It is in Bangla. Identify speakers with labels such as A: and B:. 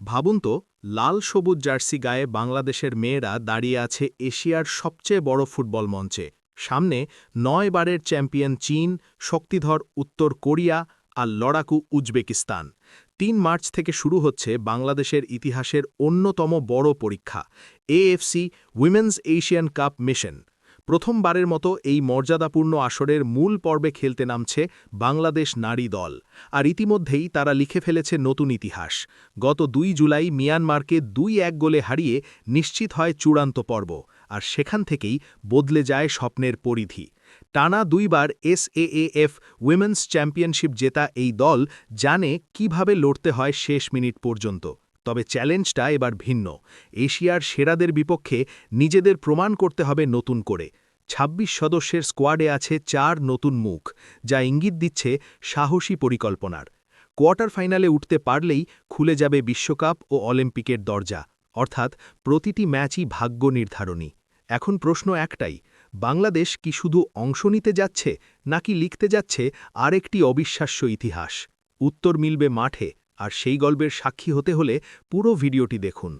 A: ভাবুন তো, লাল সবুজ জার্সি গায়ে বাংলাদেশের মেয়েরা দাঁড়িয়ে আছে এশিয়ার সবচেয়ে বড় ফুটবল মঞ্চে। সামনে ৯ বারের চ্যাম্পিয়ন চীন, শক্তিধর উত্তর কোরিয়া আর লড়াকু উজবেকিস্তান। ৩ মার্চ থেকে শুরু হচ্ছে বাংলাদেশের ইতিহাসের অন্যতম বড় পরীক্ষা, AFC women's Asian cup mission. প্রথমবারের মতো এই মর্যাদাপূর্ণ আসরের মূল পর্বে খেলতে নামছে বাংলাদেশ নারী দল। আর ইতিমধ্যেই তারা লিখে ফেলেছে নতুন ইতিহাস। গত ২ জুলাই মিয়ানমারকে ২-১ গোলে হারিয়ে নিশ্চিত হয় চূড়ান্ত পর্ব, আর সেখান থেকেই বদলে যায় স্বপ্নের পরিধি। টানা ২ বার এসএএএফ উইমেন্স চ্যাম্পিয়নশিপ জেতা এই দল জানে কিভাবে লড়তে হয় শেষ মিনিট পর্যন্ত। তবে চ্যালেঞ্জটা এবার ভিন্ন। এশিয়ার সেরাদের বিপক্ষে নিজেদের প্রমাণ করতে হবে নতুন করে। ২৬ সদস্যের স্কোয়াডে আছে ৪ নতুন মুখ, যা ইঙ্গিত দিচ্ছে সাহসী পরিকল্পনার। কোয়ার্টার ফাইনালে উঠতে পারলেই খুলে যাবে বিশ্বকাপ ও অলিম্পিকের দরজা, অর্থাৎ প্রতিটি ম্যাচই ভাগ্য নির্ধারণী। এখন প্রশ্ন একটাই, বাংলাদেশ কি শুধু অংশ নিতে যাচ্ছে, নাকি লিখতে যাচ্ছে আরেকটি অবিশ্বাস্য ইতিহাস? উত্তর মিলবে মাঠে, আর সেই গল্পের সাক্ষী হতে হলে পুরো ভিডিওটি দেখুন।